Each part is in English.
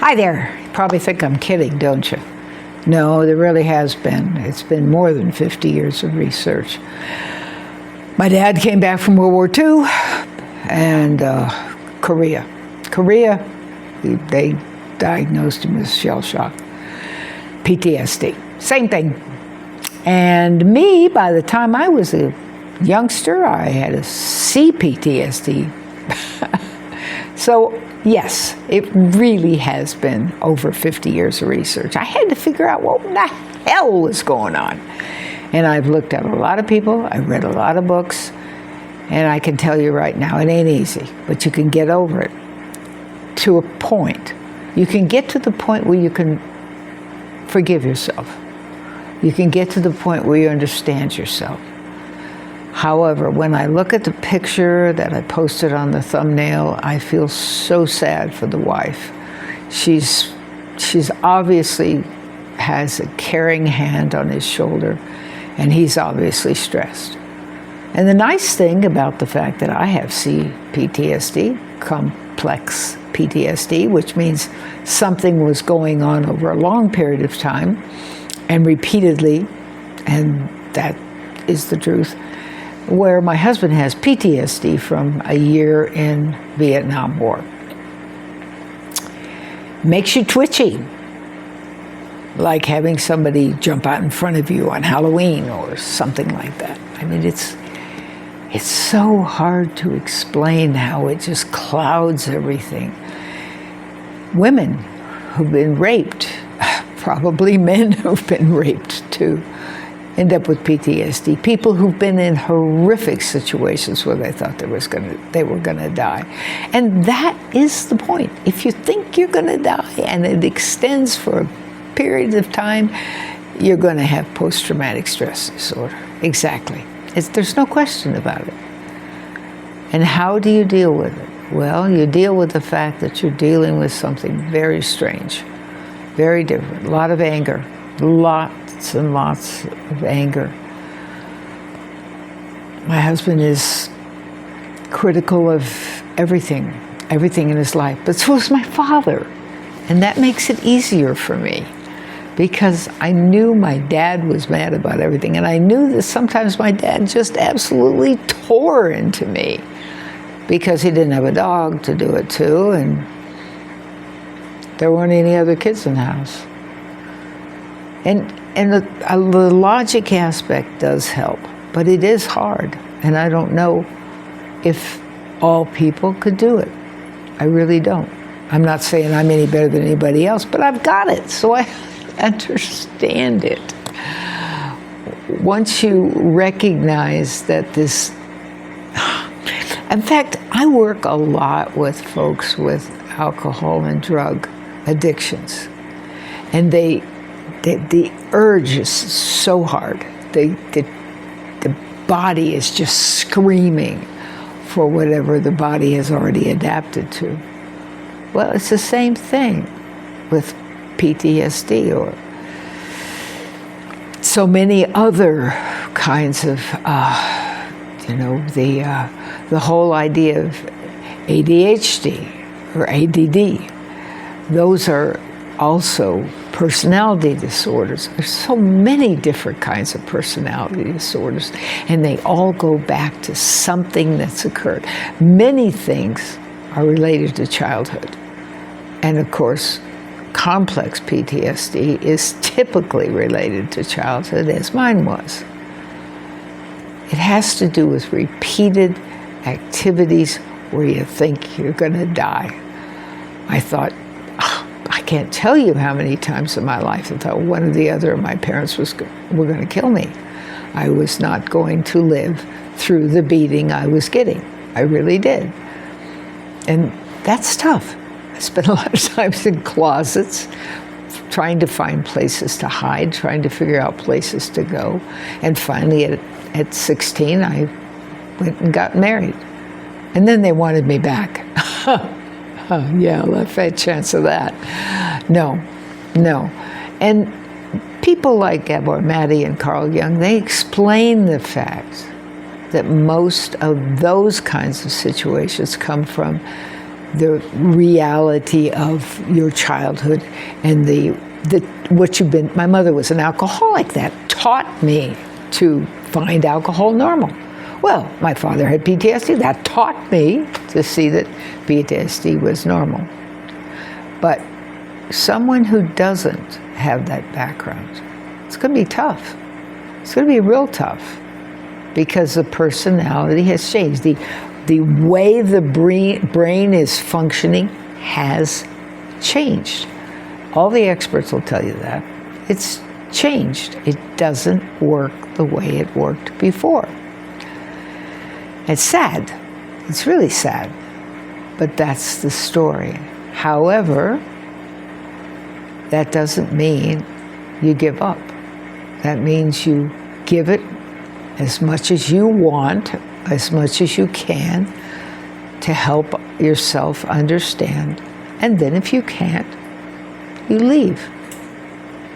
Hi there. You probably think I'm kidding, don't you? No, there really has been. It's been more than 50 years of research. My dad came back from World War II and Korea. They diagnosed him as shell shock. PTSD, same thing. And me, by the time I was a youngster, I had a C-PTSD. So yes, it really has been over 50 years of research. I had to figure out what the hell was going on. And I've looked at a lot of people, I've read a lot of books, and I can tell you right now, it ain't easy, but you can get over it to a point. You can get to the point where you can forgive yourself. You can get to the point where you understand yourself. However, when I look at the picture that I posted on the thumbnail, I feel so sad for the wife. She's obviously has a caring hand on his shoulder, and he's obviously stressed. And the nice thing about the fact that I have C-PTSD, complex PTSD, which means something was going on over a long period of time and repeatedly, and that is the truth, where my husband has PTSD from a year in Vietnam War. Makes you twitchy, like having somebody jump out in front of you on Halloween or something like that. I mean, it's so hard to explain how it just clouds everything. Women who've been raped, probably men who've been raped too, end up with PTSD. People who've been in horrific situations where they thought they were gonna die. And that is the point. If you think you're gonna die and it extends for a period of time, you're gonna have post-traumatic stress disorder. Exactly. There's no question about it. And how do you deal with it? Well, you deal with the fact that you're dealing with something very strange, very different. A lot of anger, lots and lots of anger. My husband is critical of everything in his life, but so is my father. And that makes it easier for me because I knew my dad was mad about everything, and I knew that sometimes my dad just absolutely tore into me because he didn't have a dog to do it to, and there weren't any other kids in the house. And the logic aspect does help, but it is hard, and I don't know if all people could do it. I really don't. I'm not saying I'm any better than anybody else, but I've got it, so I understand it. Once you recognize that this, in fact, I work a lot with folks with alcohol and drug addictions, and the urge is so hard. The body is just screaming for whatever the body has already adapted to. Well, it's the same thing with PTSD or so many other kinds of, the whole idea of ADHD or ADD. Those are also personality disorders. There's so many different kinds of personality disorders, and they all go back to something that's occurred. Many things are related to childhood. And of course, complex PTSD is typically related to childhood, as mine was. It has to do with repeated activities where you think you're going to die. I thought, I can't tell you how many times in my life I thought one or the other of my parents were going to kill me. I was not going to live through the beating I was getting. I really did. And that's tough. I spent a lot of times in closets, trying to find places to hide, trying to figure out places to go. And finally, at 16, I went and got married. And then they wanted me back. Yeah, a fat chance of that. No. And people like Gabor Mate and Carl Jung, they explain the fact that most of those kinds of situations come from the reality of your childhood and what you've been. My mother was an alcoholic. That taught me to find alcohol normal. Well, my father had PTSD. That taught me to see that PTSD was normal. But someone who doesn't have that background, it's going to be tough. It's going to be real tough because the personality has changed. The way the brain is functioning has changed. All the experts will tell you that. It's changed. It doesn't work the way it worked before. It's sad. It's really sad. But that's the story. However, that doesn't mean you give up. That means you give it as much as you want, as much as you can, to help yourself understand. And then if you can't, you leave.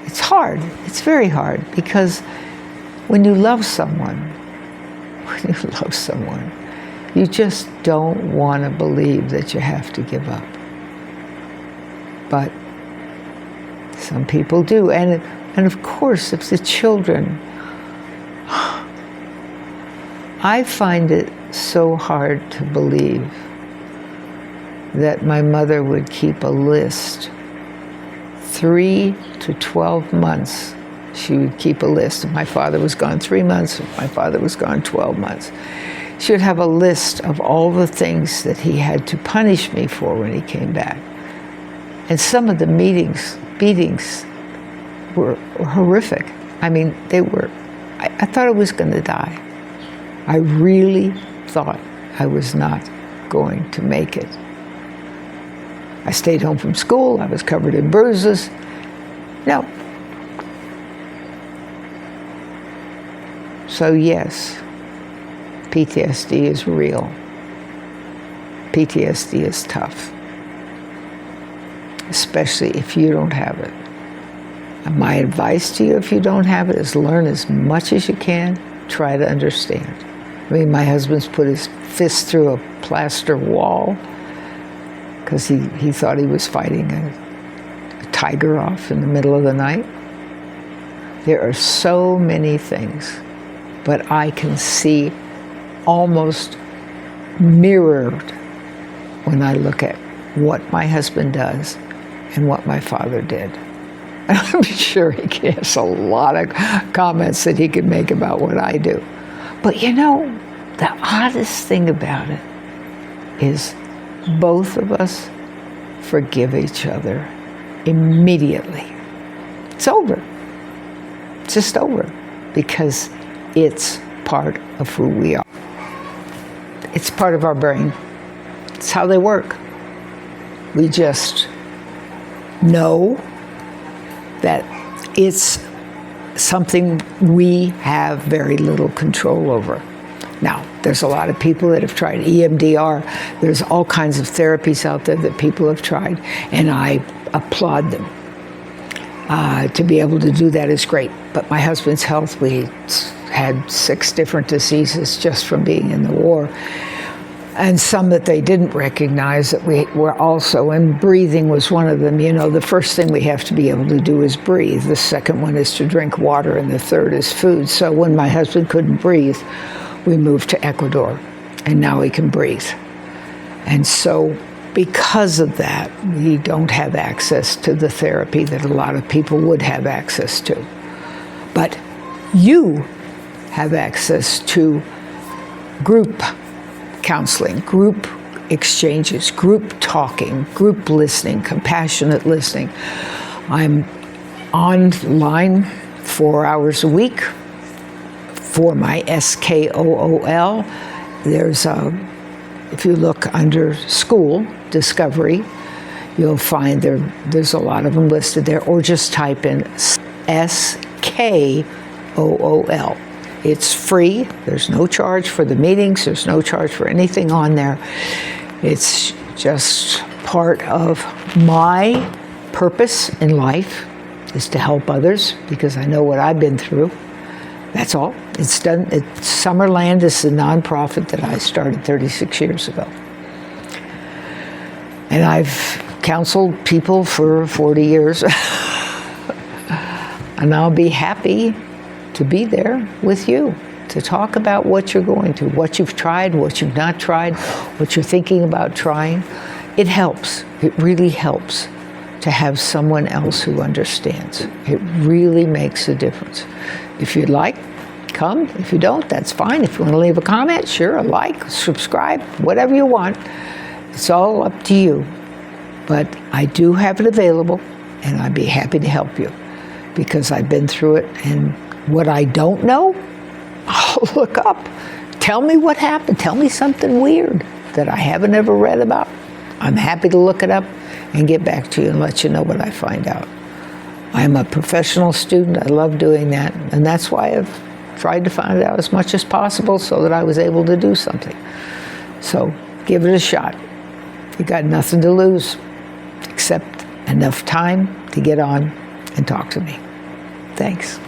It's hard. It's very hard, because when you love someone, you just don't want to believe that you have to give up. But some people do. And of course, if the children, I find it so hard to believe that my mother would keep a list. 3 to 12 months, she would keep a list. If my father was gone 3 months, if my father was gone 12 months. She would have a list of all the things that he had to punish me for when he came back. And some of the beatings were horrific. I mean, they were, I thought I was going to die. I really thought I was not going to make it. I stayed home from school. I was covered in bruises. No. So yes, PTSD is real. PTSD is tough, especially if you don't have it. And my advice to you, if you don't have it, is learn as much as you can. Try to understand. I mean, my husband's put his fist through a plaster wall because he thought he was fighting a tiger off in the middle of the night. There are so many things, but I can see almost mirrored when I look at what my husband does and what my father did. And I'm sure he has a lot of comments that he could make about what I do. But you know, the oddest thing about it is both of us forgive each other immediately. It's over. It's just over, because it's part of who we are. It's part of our brain. It's how they work. We just know that it's something we have very little control over. Now, there's a lot of people that have tried EMDR. There's all kinds of therapies out there that people have tried, and I applaud them. To be able to do that is great. But my husband's health, we had 6 different diseases just from being in the war. And some that they didn't recognize that we were also, and breathing was one of them. You know, the first thing we have to be able to do is breathe. The second one is to drink water, and the third is food. So when my husband couldn't breathe, we moved to Ecuador, and now he can breathe. And so because of that, we don't have access to the therapy that a lot of people would have access to. But you have access to group counseling, group exchanges, group talking, group listening, compassionate listening. I'm online 4 hours a week for my SKOOL. There's if you look under school, discovery, you'll find there's a lot of them listed there, or just type in SKOOL. It's free. There's no charge for the meetings. There's no charge for anything on there. It's just part of my purpose in life is to help others, because I know what I've been through. That's all. It's done. Summerland is a nonprofit that I started 36 years ago. And I've counseled people for 40 years. And I'll be happy to be there with you to talk about what you're going through, what you've tried, what you've not tried, what you're thinking about trying. It helps. It really helps to have someone else who understands. It really makes a difference. If you'd like, come. If you don't, that's fine. If you want to leave a comment, sure, a like, subscribe, whatever you want. It's all up to you. But I do have it available, and I'd be happy to help you because I've been through it. And what I don't know, I'll look up. Tell me what happened. Tell me something weird that I haven't ever read about. I'm happy to look it up and get back to you and let you know what I find out. I'm a professional student. I love doing that. And that's why I've tried to find out as much as possible so that I was able to do something. So give it a shot. You got nothing to lose except enough time to get on and talk to me. Thanks.